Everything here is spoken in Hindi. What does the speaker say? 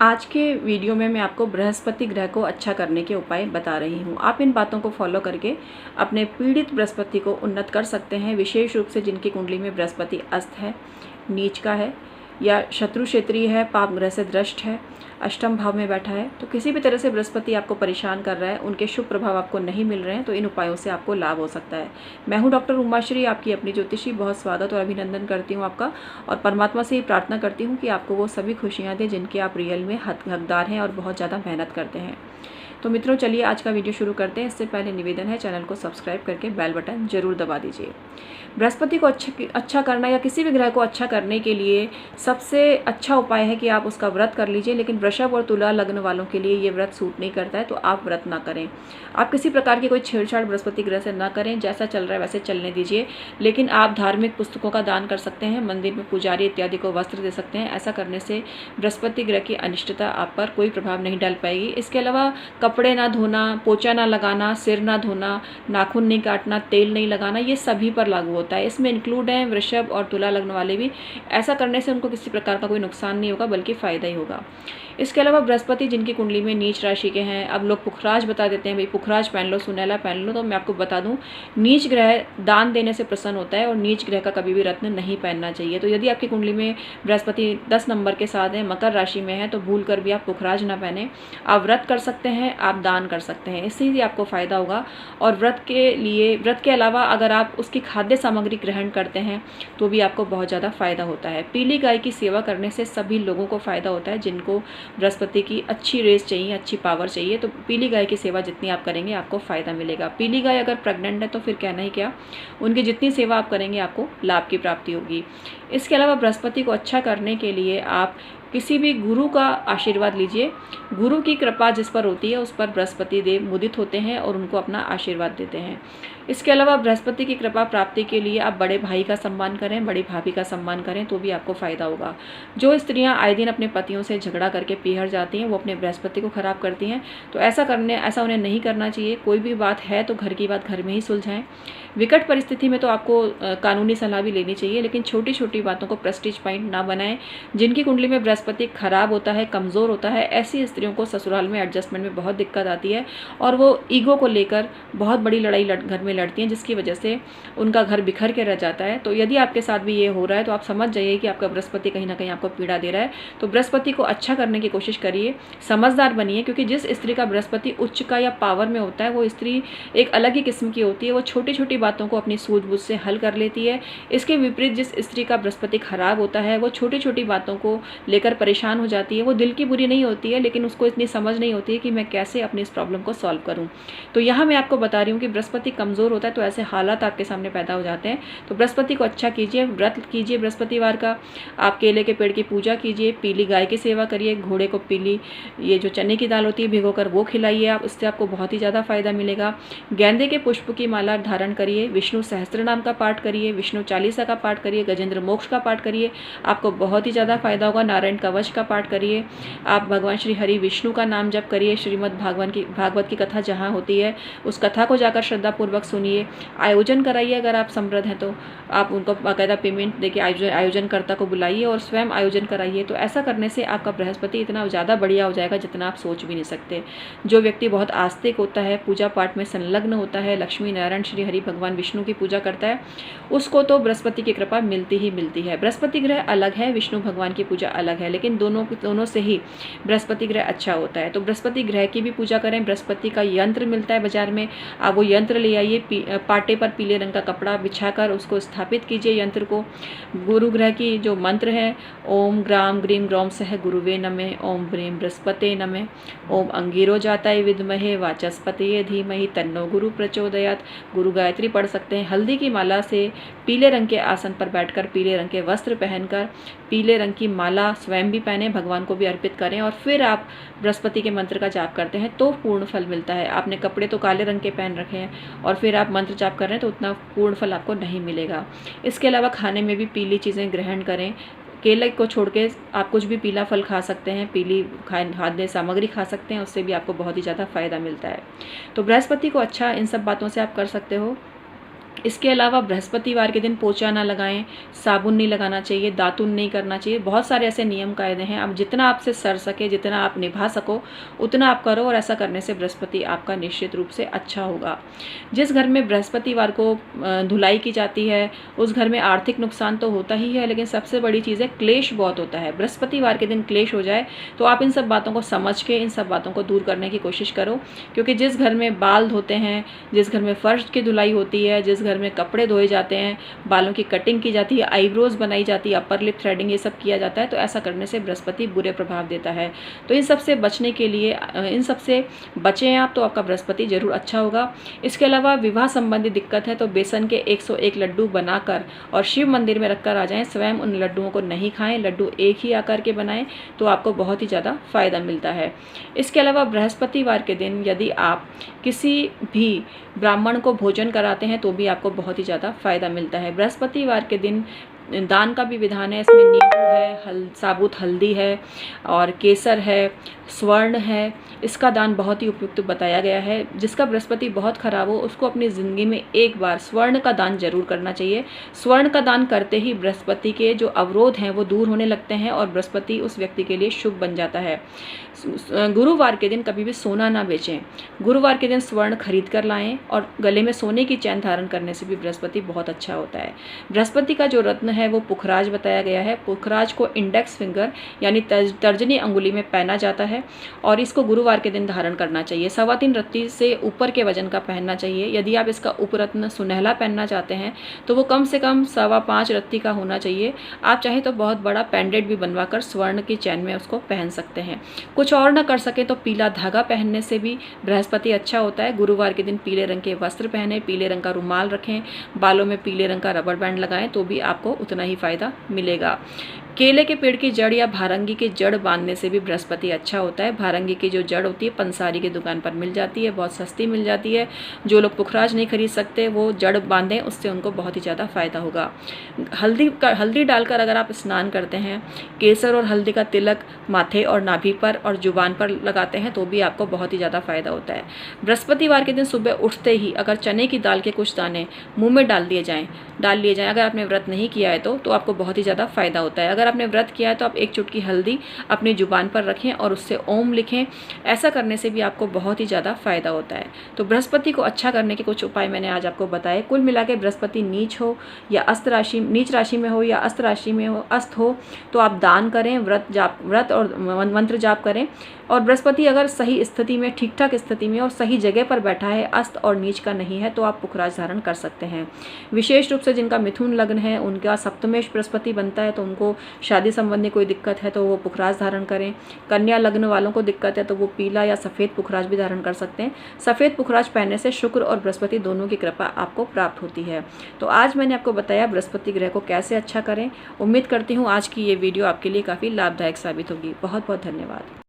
आज के वीडियो में मैं आपको बृहस्पति ग्रह को अच्छा करने के उपाय बता रही हूँ। आप इन बातों को फॉलो करके अपने पीड़ित बृहस्पति को उन्नत कर सकते हैं। विशेष रूप से जिनकी कुंडली में बृहस्पति अस्त है, नीच का है या शत्रु क्षेत्रीय है, पाप ग्रह से दृष्ट है, अष्टम भाव में बैठा है, तो किसी भी तरह से बृहस्पति आपको परेशान कर रहा है, उनके शुभ प्रभाव आपको नहीं मिल रहे हैं, तो इन उपायों से आपको लाभ हो सकता है। मैं हूं डॉक्टर उमाश्री, आपकी अपनी ज्योतिषी। बहुत स्वागत और अभिनंदन करती हूं आपका, और परमात्मा से ही प्रार्थना करती हूं कि आपको वो सभी खुशियां दे जिनके आप रियल में हकदार हैं और बहुत ज़्यादा मेहनत करते हैं। तो मित्रों, चलिए आज का वीडियो शुरू करते हैं। इससे पहले निवेदन है, चैनल को सब्सक्राइब करके बेल बटन जरूर दबा दीजिए। बृहस्पति को अच्छा करना या किसी भी ग्रह को अच्छा करने के लिए सबसे अच्छा उपाय है कि आप उसका व्रत कर लीजिए। लेकिन वृषभ और तुला लग्न वालों के लिए ये व्रत सूट नहीं करता है, तो आप व्रत ना करें। आप किसी प्रकार की कोई छेड़छाड़ बृहस्पति ग्रह से ना करें। जैसा चल रहा है वैसे चलने दीजिए। लेकिन आप धार्मिक पुस्तकों का दान कर सकते हैं, मंदिर में पुजारी इत्यादि को वस्त्र दे सकते हैं। ऐसा करने से बृहस्पति ग्रह की अनिष्टता आप पर कोई प्रभाव नहीं डाल पाएगी। इसके अलावा कपड़े ना धोना, पोछा ना लगाना, सिर ना धोना, नाखून नहीं काटना, तेल नहीं लगाना, ये सभी पर लागू होता है। इसमें इंक्लूड है वृषभ और तुला लग्न वाले भी। ऐसा करने से उनको किसी प्रकार का कोई नुकसान नहीं होगा, बल्कि फायदा ही होगा। इसके अलावा बृहस्पति जिनकी कुंडली में नीच राशि के हैं, अब लोग पुखराज बता देते हैं, भाई पुखराज पहन लो, सुनैला पहन लो। तो मैं आपको बता दूं, नीच ग्रह दान देने से प्रसन्न होता है और नीच ग्रह का कभी भी रत्न नहीं पहनना चाहिए। तो यदि आपकी कुंडली में बृहस्पति 10 नंबर के साथ है, मकर राशि में है, तो भूल कर भी आप पुखराज ना पहने। आप व्रत कर सकते हैं, आप दान कर सकते हैं, इससे ही आपको फायदा होगा। और व्रत के अलावा अगर आप उसकी खाद्य सामग्री ग्रहण करते हैं तो भी आपको बहुत ज़्यादा फायदा होता है। पीली गाय की सेवा करने से सभी लोगों को फायदा होता है जिनको बृहस्पति की अच्छी रेस चाहिए, अच्छी पावर चाहिए। तो पीली गाय की सेवा जितनी आप करेंगे आपको फायदा मिलेगा। पीली गाय अगर प्रेग्नेंट है तो फिर कहना ही क्या, उनकी जितनी सेवा आप करेंगे आपको लाभ की प्राप्ति होगी। इसके अलावा बृहस्पति को अच्छा करने के लिए आप किसी भी गुरु का आशीर्वाद लीजिए। गुरु की कृपा जिस पर होती है उस पर बृहस्पति देव मुदित होते हैं और उनको अपना आशीर्वाद देते हैं। इसके अलावा बृहस्पति की कृपा प्राप्ति के लिए आप बड़े भाई का सम्मान करें, बड़ी भाभी का सम्मान करें, तो भी आपको फायदा होगा। जो स्त्रियां आए दिन अपने पतियों से झगड़ा करके पीहर जाती हैं, वो अपने बृहस्पति को खराब करती हैं। तो ऐसा उन्हें नहीं करना चाहिए। कोई भी बात है तो घर की बात घर में ही सुलझाएं। विकट परिस्थिति में तो आपको कानूनी सलाह भी लेनी चाहिए, लेकिन छोटी छोटी बातों को प्रेस्टीज पॉइंट ना बनाएं। जिनकी कुंडली में बृहस्पति खराब होता है, कमज़ोर होता है, ऐसी स्त्रियों को ससुराल में एडजस्टमेंट में बहुत दिक्कत आती है और वो ईगो को लेकर बहुत बड़ी लड़ाई घर में लड़ती हैं, जिसकी वजह से उनका घर बिखर के रह जाता है। तो यदि आपके साथ भी ये हो रहा है तो आप समझ जाइए कि आपका बृहस्पति कहीं ना कहीं आपको पीड़ा दे रहा है। तो बृहस्पति को अच्छा करने की कोशिश करिए, समझदार बनिए, क्योंकि जिस स्त्री का बृहस्पति उच्च का या पावर में होता है वो स्त्री एक अलग ही किस्म की होती है। वो छोटी छोटी बातों को अपनी सूझबूझ से हल कर लेती है। इसके विपरीत जिस स्त्री का बृहस्पति खराब होता है वो छोटी छोटी बातों को लेकर परेशान हो जाती है। वो दिल की बुरी नहीं होती है, लेकिन उसको इतनी समझ नहीं होती है कि मैं कैसे अपनी इस प्रॉब्लम को सॉल्व करूं। तो यहाँ मैं आपको बता रही हूँ कि बृहस्पति कमज़ोर होता है तो ऐसे हालात आपके सामने पैदा हो जाते हैं। तो बृहस्पति को अच्छा कीजिए, व्रत कीजिए बृहस्पतिवार का। आप केले के पेड़ की पूजा कीजिए, पीली गाय की सेवा करिए, घोड़े को पीली ये जो चने की दाल होती है भिगोकर वो खिलाइए आप, इससे आपको बहुत ही ज़्यादा फायदा मिलेगा। गेंदे के पुष्प की माला धारण करिए, विष्णु सहस्त्र नाम का पाठ करिए, विष्णु चालीसा का पाठ करिए, गजेंद्र मोक्ष का पाठ करिए, आपको बहुत ही ज़्यादा फायदा होगा। नारायण कवच का पाठ करिए, आप भगवान श्री हरि विष्णु का नाम जप करिए। श्रीमद् भागवत की कथा जहाँ होती है उस कथा को जाकर श्रद्धापूर्वक सुनिए। आयोजन कराइए, अगर आप समृद्ध हैं तो आप उनको बाकायदा पेमेंट देके आयोजनकर्ता को बुलाइए और स्वयं आयोजन कराइए। तो ऐसा करने से आपका बृहस्पति इतना ज़्यादा बढ़िया हो जाएगा जितना आप सोच भी नहीं सकते। जो व्यक्ति बहुत आस्तिक होता है, पूजा पाठ में संलग्न होता है, लक्ष्मी नारायण श्री हरि भगवान विष्णु की पूजा करता है, उसको तो बृहस्पति की कृपा मिलती ही मिलती है। बृहस्पति ग्रह अलग है, विष्णु भगवान की पूजा अलग है, लेकिन दोनों से ही बृहस्पति ग्रह अच्छा होता है। तो बृहस्पति ग्रह की भी पूजा करें। बृहस्पति का यंत्र मिलता है बाजार में, आप वो यंत्र ले आइए। पाटे पर पीले रंग का कपड़ा बिछाकर उसको स्थापित कीजिए यंत्र को। गुरु ग्रह की जो मंत्र है, ओम ग्राम ग्रीम ग्रौम सह गुरुवे नमः, ओम ब्रीम बृहस्पते नमः, ओम अंगिरो जाताय विद्महे वाचस्पतये धीमहि तन्नो गुरु प्रचोदयात्। गुरु गायत्री पढ़ सकते हैं। हल्दी की माला से पीले रंग के आसन पर बैठकर, पीले रंग के वस्त्र पहनकर, पीले रंग की माला स्वयं भी पहने, भगवान को भी अर्पित करें और फिर आप बृहस्पति के मंत्र का जाप करते हैं तो पूर्ण फल मिलता है। आपने कपड़े तो काले रंग के पहन रखे हैं और फिर आप मंत्र जाप कर रहे हैं तो उतना पूर्ण फल आपको नहीं मिलेगा। इसके अलावा खाने में भी पीली चीज़ें ग्रहण करें। केले को छोड़ के आप कुछ भी पीला फल खा सकते हैं, पीली खाद्य सामग्री खा सकते हैं, उससे भी आपको बहुत ही ज़्यादा फायदा मिलता है। तो बृहस्पति को अच्छा इन सब बातों से आप कर सकते हो। इसके अलावा बृहस्पतिवार के दिन पोछा ना लगाएं, साबुन नहीं लगाना चाहिए, दातुन नहीं करना चाहिए। बहुत सारे ऐसे नियम कायदे हैं, अब जितना आपसे सर सके, जितना आप निभा सको उतना आप करो, और ऐसा करने से बृहस्पति आपका निश्चित रूप से अच्छा होगा। जिस घर में बृहस्पतिवार को धुलाई की जाती है उस घर में आर्थिक नुकसान तो होता ही है, लेकिन सबसे बड़ी चीज़ है क्लेश बहुत होता है। बृहस्पतिवार के दिन क्लेश हो जाए तो आप इन सब बातों को समझ के इन सब बातों को दूर करने की कोशिश करो, क्योंकि जिस घर में बाल धोते हैं, जिस घर में फर्श की धुलाई होती है, जिस घर में कपड़े धोए जाते हैं, बालों की कटिंग की जाती है, आईब्रोज बनाई जाती है, अपर लिप थ्रेडिंग, ये सब किया जाता है, तो ऐसा करने से बृहस्पति बुरे प्रभाव देता है। तो इन सब से बचने के लिए, इन सब से बचें आप, तो आपका बृहस्पति जरूर अच्छा होगा। इसके अलावा विवाह संबंधी दिक्कत है तो बेसन के 101 लड्डू बनाकर और शिव मंदिर में रखकर आ जाएं। स्वयं उन लड्डुओं को नहीं खाएं, लड्डू एक ही आकार के बनाएं, तो आपको बहुत ही ज़्यादा फायदा मिलता है। इसके अलावा बृहस्पतिवार के दिन यदि आप किसी भी ब्राह्मण को भोजन कराते हैं तो भी आपको बहुत ही ज़्यादा फायदा मिलता है। बृहस्पतिवार के दिन दान का भी विधान है, इसमें नींबू है, साबुत हल्दी है और केसर है, स्वर्ण है, इसका दान बहुत ही उपयुक्त बताया गया है। जिसका बृहस्पति बहुत खराब हो उसको अपनी ज़िंदगी में एक बार स्वर्ण का दान जरूर करना चाहिए। स्वर्ण का दान करते ही बृहस्पति के जो अवरोध हैं वो दूर होने लगते हैं और बृहस्पति उस व्यक्ति के लिए शुभ बन जाता है। गुरुवार के दिन कभी भी सोना ना बेचें। गुरुवार के दिन स्वर्ण खरीद कर लाएं और गले में सोने की चैन धारण करने से भी बृहस्पति बहुत अच्छा होता है। बृहस्पति का जो रत्न है वो पुखराज बताया गया है। पुखराज को इंडेक्स फिंगर यानी तर्जनी अंगुली में पहना जाता है और इसको गुरुवार के दिन धारण करना चाहिए। 3.25 रत्ती से ऊपर के वजन का पहनना चाहिए। यदि आप इसका उपरत्न सुनहला पहनना चाहते हैं तो वो कम से कम 5.25 रत्ती का होना चाहिए। आप चाहे तो बहुत बड़ा पेंडेंट भी बनवा कर स्वर्ण की चैन में उसको पहन सकते हैं। कुछ और न कर सके तो पीला धागा पहनने से भी बृहस्पति अच्छा होता है। गुरुवार के दिन पीले रंग के वस्त्र पहने, पीले रंग का रुमाल रखें, बालों में पीले रंग का रबर बैंड लगाएं तो भी आपको उतना ही फायदा मिलेगा। केले के पेड़ की जड़ या भारंगी की जड़ बांधने से भी बृहस्पति अच्छा होता है। भारंगी की जो जड़ होती है पंसारी की दुकान पर मिल जाती है, बहुत सस्ती मिल जाती है। जो लोग पुखराज नहीं खरीद सकते वो जड़ बांधें, उससे उनको बहुत ही ज़्यादा फायदा होगा। हल्दी डालकर अगर आप स्नान करते हैं, केसर और हल्दी का तिलक माथे और नाभि पर और जुबान पर लगाते हैं तो भी आपको बहुत ही ज़्यादा फायदा होता है। बृहस्पतिवार के दिन सुबह उठते ही अगर चने की दाल के कुछ दाने मुँह में डाल लिए जाएँ अगर आपने व्रत नहीं किया है तो आपको बहुत ही ज़्यादा फायदा होता है। अगर आपने व्रत किया है तो आप एक चुटकी हल्दी अपनी जुबान पर रखें और उससे ओम लिखें। ऐसा करने से भी आपको बहुत ही ज़्यादा फायदा होता है। तो बृहस्पति को अच्छा करने के कुछ उपाय मैंने आज आपको बताए। कुल मिला के बृहस्पति नीच राशि में हो या अस्त राशि में हो, अस्त हो तो आप दान करें, व्रत और मंत्र जाप करें। और बृहस्पति अगर सही स्थिति में, ठीक ठाक स्थिति में और सही जगह पर बैठा है, अस्त और नीच का नहीं है, तो आप पुखराज धारण कर सकते हैं। विशेष रूप से जिनका मिथुन लग्न है उनका सप्तमेश बृहस्पति बनता है तो उनको शादी संबंधी कोई दिक्कत है तो वो पुखराज धारण करें। कन्या लग्न वालों को दिक्कत है तो वो पीला या सफ़ेद पुखराज भी धारण कर सकते हैं। सफ़ेद पुखराज पहनने से शुक्र और बृहस्पति दोनों की कृपा आपको प्राप्त होती है। तो आज मैंने आपको बताया बृहस्पति ग्रह को कैसे अच्छा करें। उम्मीद करती हूँ आज की ये वीडियो आपके लिए काफ़ी लाभदायक साबित होगी। बहुत बहुत धन्यवाद।